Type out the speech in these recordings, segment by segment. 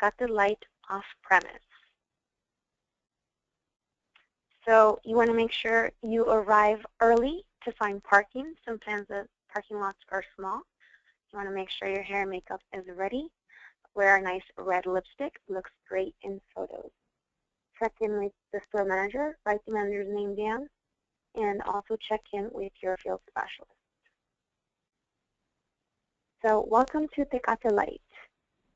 Tecate Light off-premise. So you want to make sure you arrive early to find parking. Sometimes the parking lots are small. You want to make sure your hair and makeup is ready. Wear a nice red lipstick. Looks great in photos. Check in with the store manager. Write the manager's name down. And also check in with your field specialist. So welcome to Tecate Light.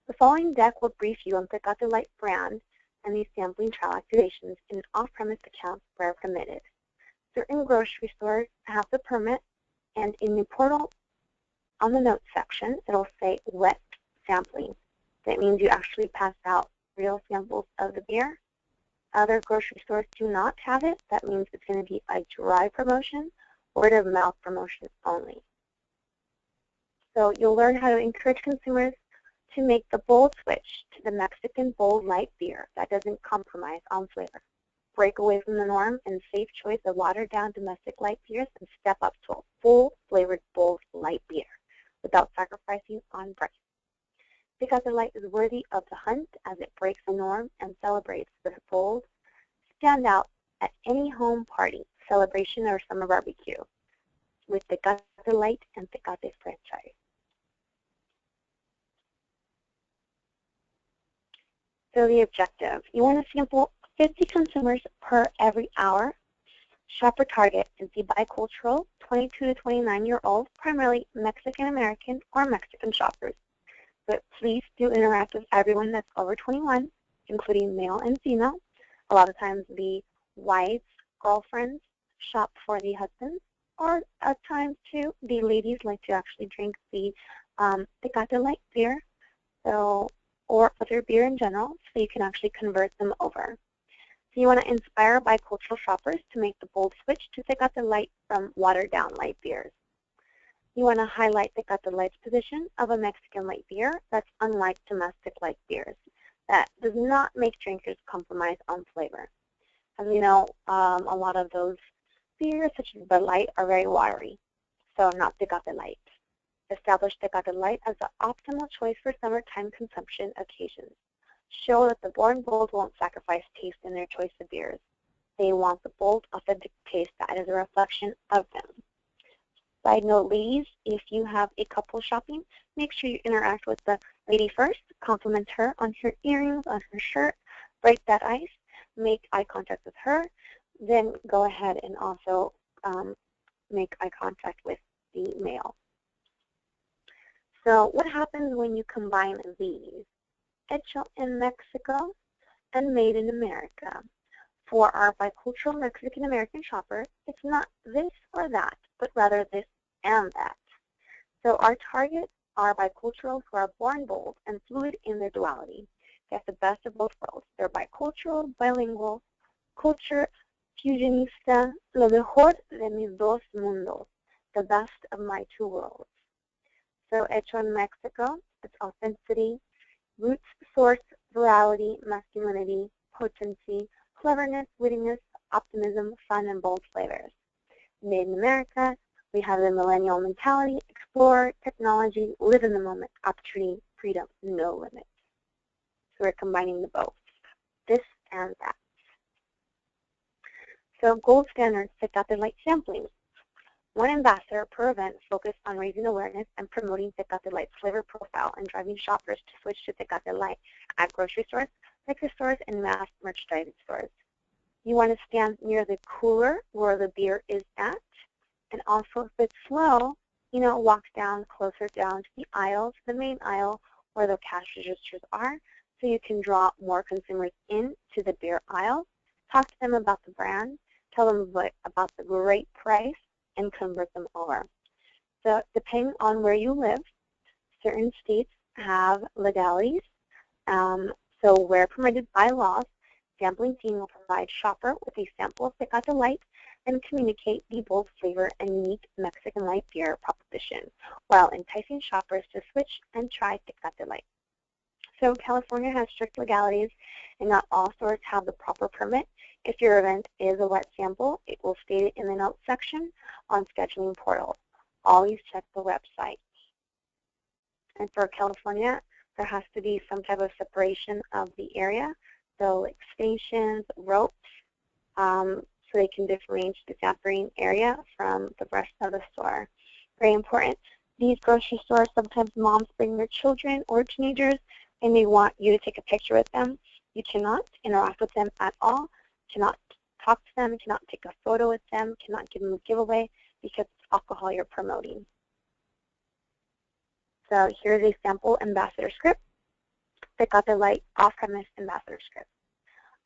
The following deck will brief you on Tecate Light brand and these sampling trial activations in off-premise accounts where permitted. Certain grocery stores have the permit, and in the portal on the notes section, it'll say wet sampling. That means you actually pass out real samples of the beer. Other grocery stores do not have it. That means it's going to be a dry promotion, word of mouth promotion only. So you'll learn how to encourage consumers to make the bold switch to the Mexican bold light beer that doesn't compromise on flavor. Break away from the norm and safe choice of watered down domestic light beers and step up to a full flavored bold light beer without sacrificing on price. Tecate Light is worthy of the hunt as it breaks the norm and celebrates the bold. Stand out at any home party, celebration, or summer barbecue with Tecate Light and Tecate franchise. So the objective, you want to sample 50 consumers per every hour. Shopper target is the bicultural 22 to 29-year-old, primarily Mexican-American or Mexican shoppers. But please do interact with everyone that's over 21, including male and female. A lot of times the wives, girlfriends shop for the husbands, or at times too, the ladies like to actually drink the Tecate Light beer, or other beer in general, so you can actually convert them over. So you want to inspire bicultural shoppers to make the bold switch to Tecate Light from watered-down light beers. You want to highlight Tecate Light's position of a Mexican light beer that's unlike domestic light beers, that does not make drinkers compromise on flavor. As we know, a lot of those beers, such as Bud Light, are very watery, so not Tecate Light. Establish Tecate Light as the optimal choice for summertime consumption occasions. Show that the born bold won't sacrifice taste in their choice of beers. They want the bold, authentic taste that is a reflection of them. Side note, ladies, if you have a couple shopping, make sure you interact with the lady first, compliment her on her earrings, on her shirt, break that ice, make eye contact with her, then go ahead and also make eye contact with the male. So what happens when you combine these? Hecho in Mexico and made in America. For our bicultural Mexican-American shoppers, it's not this or that, but rather this and that. So our targets are biculturals who are born bold and fluid in their duality. They have the best of both worlds. They're bicultural, bilingual, culture fusionista, lo mejor de mis dos mundos, the best of my two worlds. So hecho in Mexico, it's authenticity, roots, source, virality, masculinity, potency, cleverness, wittiness, optimism, fun, and bold flavors. Made in America, we have the millennial mentality, explore, technology, live in the moment, opportunity, freedom, no limits. So we're combining the both, this and that. So gold standard Tecate Light sampling. One ambassador per event focused on raising awareness and promoting Tecate Light's flavor profile and driving shoppers to switch to Tecate Light at grocery stores, liquor stores, and mass merchandising stores. You want to stand near the cooler where the beer is at, and also if it's slow, walk down closer down to the aisles, the main aisle where the cash registers are, so you can draw more consumers into the beer aisle. Talk to them about the brand, tell them about the great price, and convert them over. So depending on where you live, certain states have legalities. So where permitted by law, sampling team will provide shopper with a sample of Tecate Light and communicate the bold flavor and unique Mexican light beer proposition while enticing shoppers to switch and try Tecate Light. So California has strict legalities and not all stores have the proper permit. If your event is a wet sample, it will state it in the notes section on scheduling portal. Always check the website. And for California, There has to be some type of separation of the area, so like stations, ropes, so they can differentiate the sampling area from the rest of the store. Very important. These grocery stores, sometimes moms bring their children or teenagers and they want you to take a picture with them. You cannot interact with them at all, cannot talk to them, cannot take a photo with them, cannot give them a giveaway because it's alcohol you're promoting. So here's a sample ambassador script. Tecate Light off-premise ambassador script.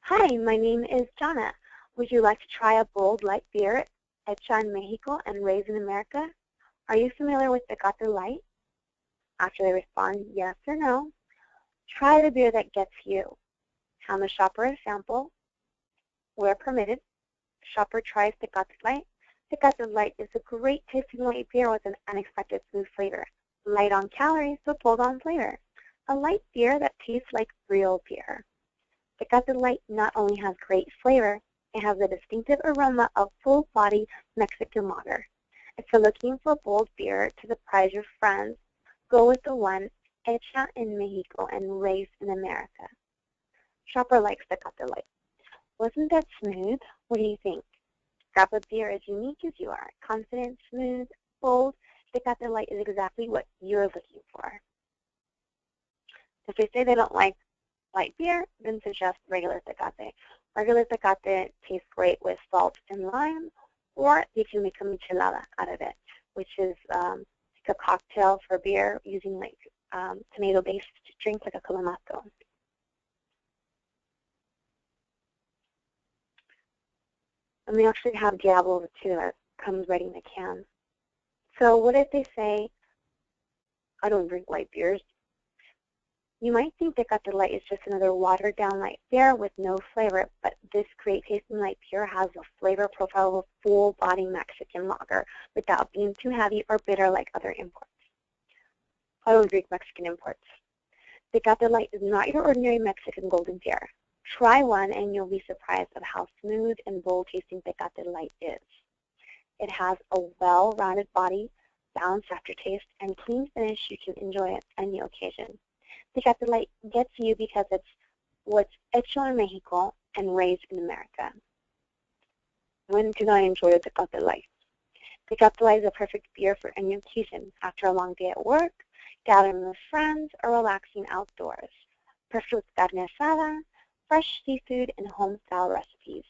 Hi, my name is Jana. Would you like to try a bold light beer hecha in Mexico and raised in America? Are you familiar with Tecate Light? After they respond yes or no, try the beer that gets you. Hand the shopper a sample. Where permitted, shopper tries Tecate Light. Tecate Light is a great tasting light beer with an unexpected smooth flavor. Light on calories, but bold on flavor. A light beer that tastes like real beer. Tecate Light not only has great flavor, it has a distinctive aroma of full-body Mexican lager. If you're looking for bold beer to surprise your friends, go with the one hecha in Mexico and raised in America. Shopper likes Tecate Light. Wasn't that smooth? What do you think? Grab a beer as unique as you are. Confident, smooth, bold. Tecate Light is exactly what you're looking for. If they say they don't like light beer, then suggest regular Tecate. Regular Tecate tastes great with salt and lime, or you can make a michelada out of it, which is like a cocktail for beer using like tomato-based drink like a clamato. And they actually have Diablo too that comes ready in a can. So what if they say, I don't drink light beers? You might think Tecate Light is just another watered-down light beer with no flavor, but this great tasting light beer has a flavor profile of a full-body Mexican lager without being too heavy or bitter like other imports. I don't drink Mexican imports. Tecate Light is not your ordinary Mexican golden beer. Try one and you'll be surprised at how smooth and bold-tasting Tecate Light is. It has a well-rounded body, balanced aftertaste, and clean finish you can enjoy at any occasion. Tecate Light gets you because it's what's hecho in Mexico and raised in America. When can I enjoy a Tecate Light? Tecate Light is a perfect beer for any occasion. After a long day at work, gathering with friends, or relaxing outdoors. Perfect with carne asada, fresh seafood, and home-style recipes.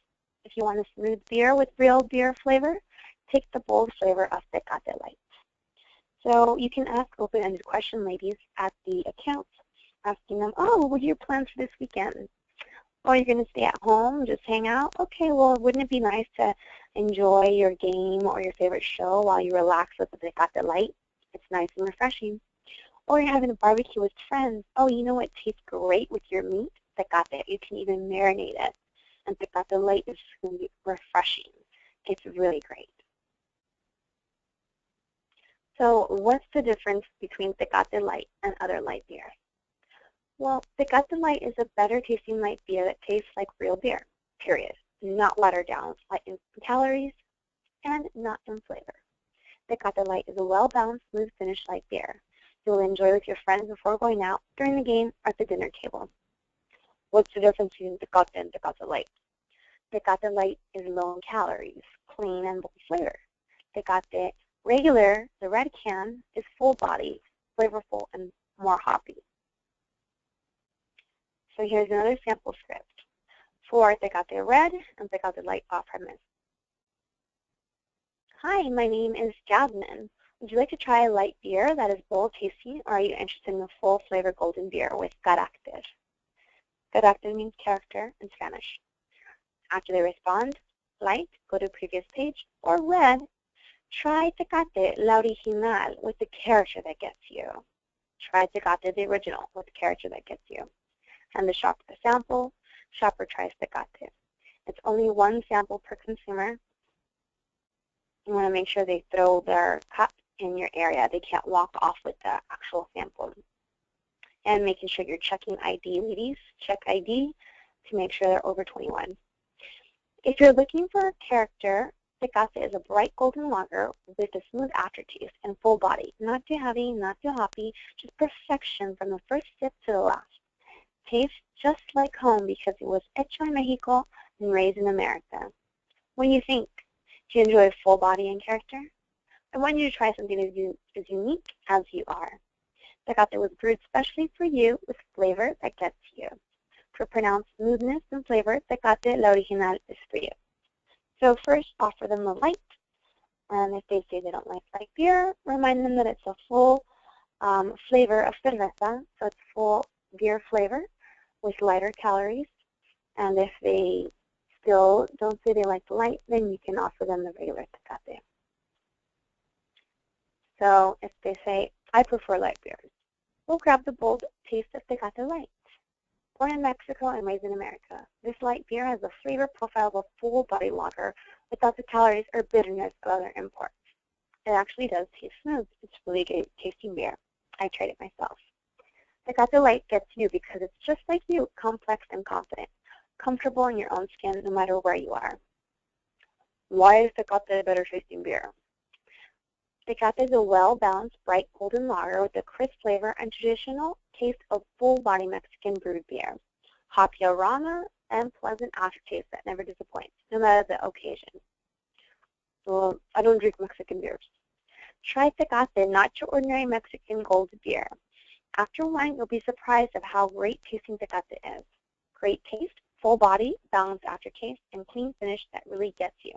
If you want a smooth beer with real beer flavor, take the bold flavor of Tecate Light. So you can ask open-ended questions, ladies, at the account, asking them, oh, what are your plans for this weekend? Oh, you're going to stay at home, just hang out? Okay, well, wouldn't it be nice to enjoy your game or your favorite show while you relax with the Tecate Light? It's nice and refreshing. Or you're having a barbecue with friends. Oh, you know what tastes great with your meat? Tecate. You can even marinate it. And Tecate Light is going to be refreshing. It's really great. So what's the difference between Tecate Light and other light beers? Well, Tecate Light is a better tasting light beer that tastes like real beer, period. Not watered down, light in calories, and not in flavor. Tecate Light is a well-balanced, smooth finished light beer. You'll enjoy with your friends before going out, during the game, or at the dinner table. What's the difference between Tecate and Tecate Light? Tecate Light is low in calories, clean and bold flavor. Tecate regular, the red can, is full body, flavorful, and more hoppy. So here's another sample script for Tecate Red and Tecate Light off-premise. Hi, my name is Jasmine. Would you like to try a light beer that is bold tasting, or are you interested in a full flavor golden beer with carácter? Carácter means character in Spanish. After they respond, light, go to previous page, or red, try Tecate La Original with the character that gets you. Try Tecate the Original with the character that gets you. And the shopper the sample, shopper tries Tecate. It's only one sample per consumer. You want to make sure they throw their cup in your area. They can't walk off with the actual sample. And making sure you're checking ID, ladies. Check ID to make sure they're over 21. If you're looking for a character Tecate is a bright golden lager with a smooth aftertaste and full body. Not too heavy, not too hoppy, just perfection from the first sip to the last. Tastes just like home because it was hecho en Mexico and raised in America. What do you think? Do you enjoy full body and character? I want you to try something as unique as you are. Tecate was brewed specially for you with flavor that gets you. For pronounced smoothness and flavor, Tecate La Original is for you. So first, offer them the light, and if they say they don't like light beer, remind them that it's a full flavor of cerveza, so it's full beer flavor with lighter calories. And if they still don't say they like the light, then you can offer them the regular Tecate. So if they say, I prefer light beers, we'll grab the bold taste of Tecate Light. Born in Mexico and raised in America, this light beer has the flavor profile of a full-body lager without the calories or bitterness of other imports. It actually does taste smooth. It's really good tasting beer. I tried it myself. Tecate Light gets you because it's just like you, complex and confident, comfortable in your own skin no matter where you are. Why is Tecate a better tasting beer? Tecate is a well-balanced, bright golden lager with a crisp flavor and traditional taste of full-body Mexican brewed beer. Hoppy aroma and pleasant aftertaste that never disappoints, no matter the occasion. Well, I don't drink Mexican beers. Try Tecate, not your ordinary Mexican gold beer. After one, you'll be surprised at how great tasting Tecate is. Great taste, full body, balanced aftertaste, and clean finish that really gets you.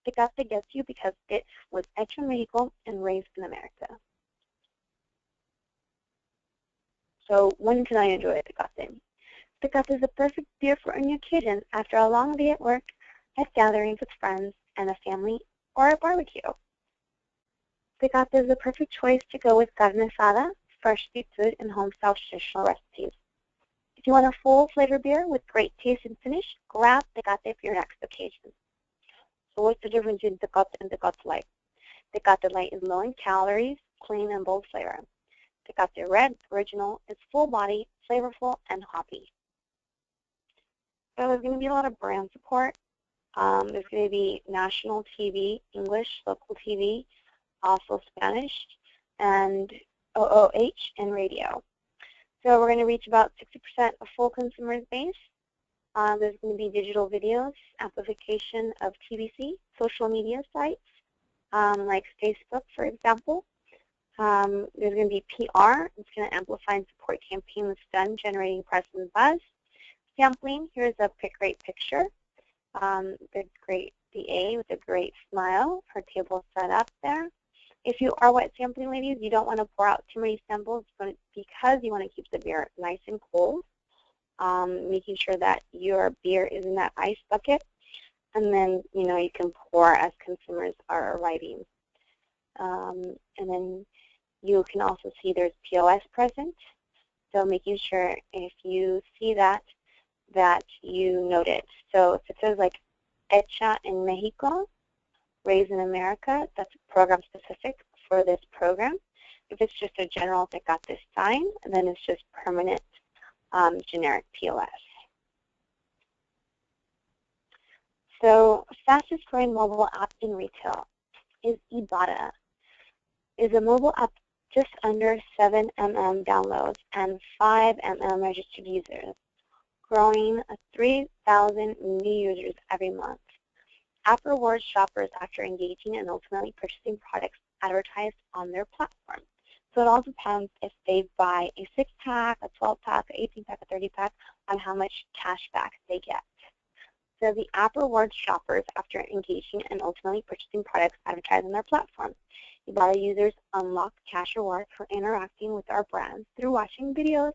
Tecate gets you because it was hecho en Mexico and raised in America. So when can I enjoy Tecate? Tecate is a perfect beer for any occasion after a long day at work, at gatherings with friends and a family, or a barbecue. Tecate is the perfect choice to go with carne asada, fresh seafood, and home-style traditional recipes. If you want a full flavor beer with great taste and finish, grab Tecate for your next occasion. So what's the difference between Tecate and Tecate Light? Tecate Light is low in calories, clean, and bold flavor. Tecate Red, original, is full body, flavorful, and hoppy. So there's going to be a lot of brand support. There's going to be national TV, English, local TV, also Spanish, and OOH, and radio. So we're going to reach about 60% of full consumers base. There's going to be digital videos, amplification of TVC, social media sites, like Facebook, for example. There's going to be PR. It's going to amplify and support campaign that's done, generating press and buzz. Sampling, here's a great picture. The great BA with a great smile. Her table set up there. If you are wet sampling, ladies, you don't want to pour out too many samples because you want to keep the beer nice and cold. Making sure that your beer is in that ice bucket, and then you can pour as consumers are arriving. And then you can also see there's POS present, so making sure if you see that you note it. So if it says like hecha en Mexico, raised in America, that's program specific for this program. If it's just a general Tecate sign, then it's just permanent generic POS. So fastest growing mobile app in retail is Ibotta. It's a mobile app just under 7 mm downloads and 5 mm registered users, growing 3,000 new users every month. App rewards shoppers after engaging and ultimately purchasing products advertised on their platform. So it all depends if they buy a 6-pack, a 12-pack, a 18-pack, a 30-pack, on how much cash back they get. So the app rewards shoppers after engaging and ultimately purchasing products advertised on their platform. Ibotta users unlock cash rewards for interacting with our brands through watching videos,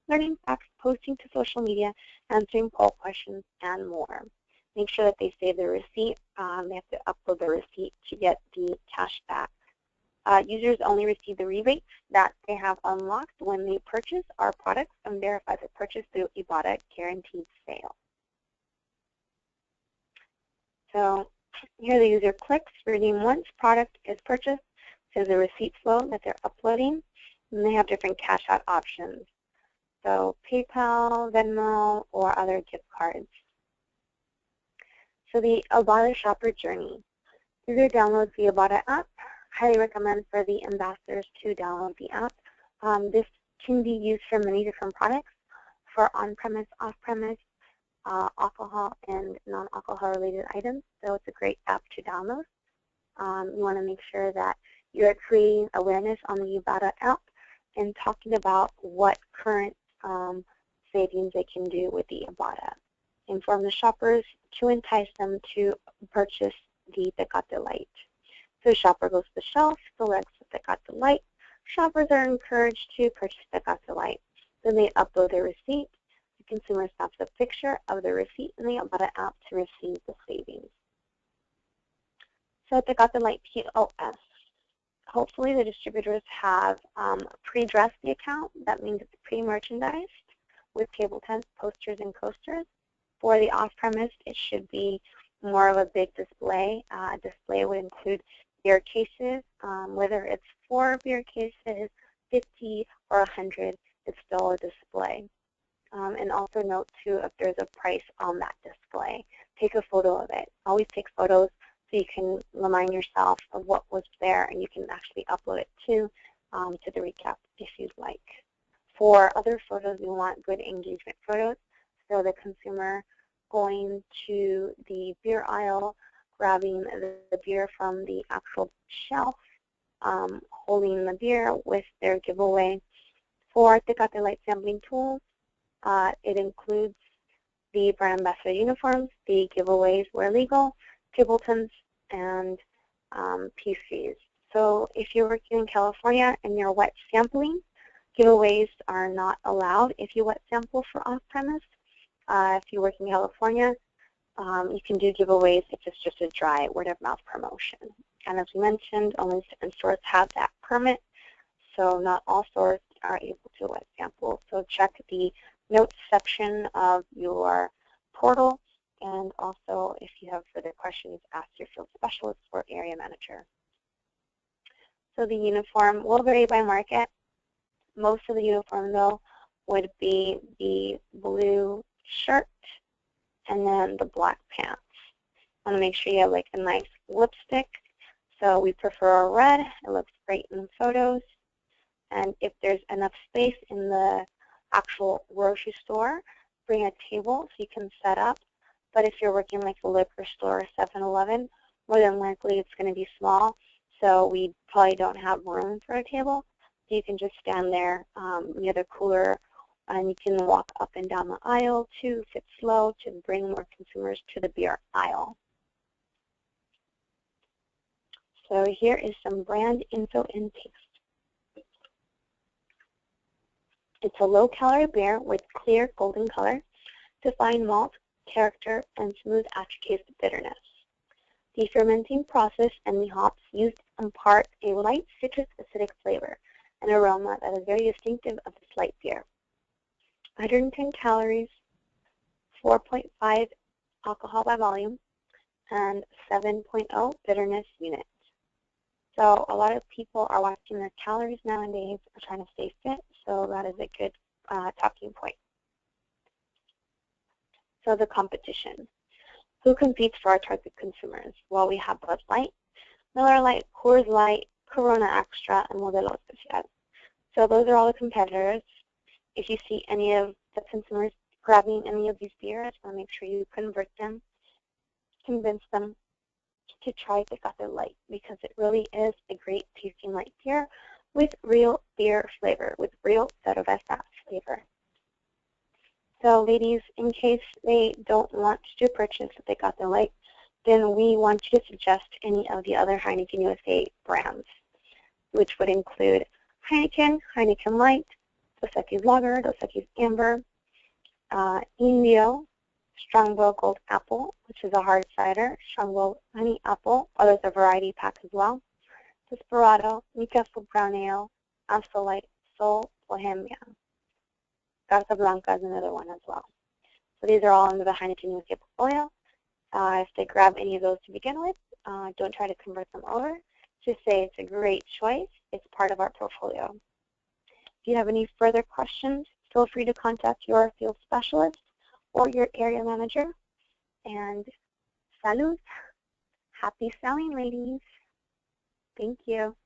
learning facts, posting to social media, answering poll questions, and more. Make sure that they save the receipt. They have to upload the receipt to get the cash back. Users only receive the rebates that they have unlocked when they purchase our products and verify their purchase through Ibotta Guaranteed Sale. So here the user clicks, redeem once product is purchased, says the receipt flow that they're uploading, and they have different cash out options. So PayPal, Venmo, or other gift cards. So the Ibotta shopper journey. Either download the Ibotta app. Highly recommend for the ambassadors to download the app. This can be used for many different products, for on-premise, off-premise, alcohol, and non-alcohol related items. So it's a great app to download. You want to make sure that you're creating awareness on the Ibotta app and talking about what current savings they can do with the Ibotta. Inform the shoppers to entice them to purchase the Tecate Light. So the shopper goes to the shelf, selects the Tecate Light. Shoppers are encouraged to purchase Tecate Light. Then they upload their receipt. The consumer snaps a picture of the receipt in the Ibotta app to receive the savings. So Tecate Light POS. Hopefully the distributors have pre-dressed the account. That means it's pre-merchandised with table tents, posters, and coasters. For the off-premise, it should be more of a big display. Display would include beer cases. Whether it's 4 beer cases, 50, or 100, it's still a display. And also note, too, if there's a price on that display. Take a photo of it. Always take photos so you can remind yourself of what was there, and you can actually upload it to the recap if you'd like. For other photos, we want good engagement photos. So the consumer going to the beer aisle, grabbing the beer from the actual shelf, holding the beer with their giveaway. For Tecate Light sampling tools, it includes the brand ambassador uniforms, the giveaways where legal, tabletons, and PCs. So if you're working in California and you're wet sampling, giveaways are not allowed if you wet sample for off-premise. If you work in California, you can do giveaways if it's just a dry word-of-mouth promotion. And as we mentioned, only certain stores have that permit, so not all stores are able to wet sample. So check the notes section of your portal, and also if you have further questions, ask your field specialist or area manager. So the uniform will vary by market. Most of the uniform, though, would be the blue shirt and then the black pants. Want to make sure you have like a nice lipstick. So we prefer a red. It looks great in photos. And if there's enough space in the actual grocery store, bring a table so you can set up. But if you're working like a liquor store or 7-Eleven, more than likely it's going to be small. So we probably don't have room for a table. So you can just stand there near the cooler, and you can walk up and down the aisle to sit slow to bring more consumers to the beer aisle. So here is some brand info and taste. It's a low-calorie beer with clear golden color, defined malt, character, and smooth aftertaste bitterness. The fermenting process and the hops used impart a light citrus acidic flavor, an aroma that is very distinctive of this light beer. 110 calories, 4.5 alcohol by volume, and 7.0 bitterness unit. So a lot of people are watching their calories nowadays, are trying to stay fit, so that is a good talking point. So the competition. Who competes for our target consumers? Well, we have Bud Light, Miller Lite, Coors Light, Corona Extra, and Modelo Especial. So those are all the competitors. If you see any of the consumers grabbing any of these beers, make sure you convert them, convince them to try Tecate Light, because it really is a great tasting light beer with real beer flavor, with real cerveza flavor. So ladies, in case they don't want to purchase the Tecate Light, then we want you to suggest any of the other Heineken USA brands, which would include Heineken, Heineken Light, Dos Equis Lager, Dos Equis Amber, Indio, Strongbow Gold Apple, which is a hard cider, Strongbow Honey Apple, or there's a variety pack as well, Desperado, Newcastle Brown Ale, Amstel Light, Sol, Bohemia. Casa Blanca is another one as well. So these are all under the Heineken USA portfolio. If they grab any of those to begin with, don't try to convert them over. Just say it's a great choice. It's part of our portfolio. If you have any further questions, feel free to contact your field specialist or your area manager. And salud. Happy selling, ladies. Thank you.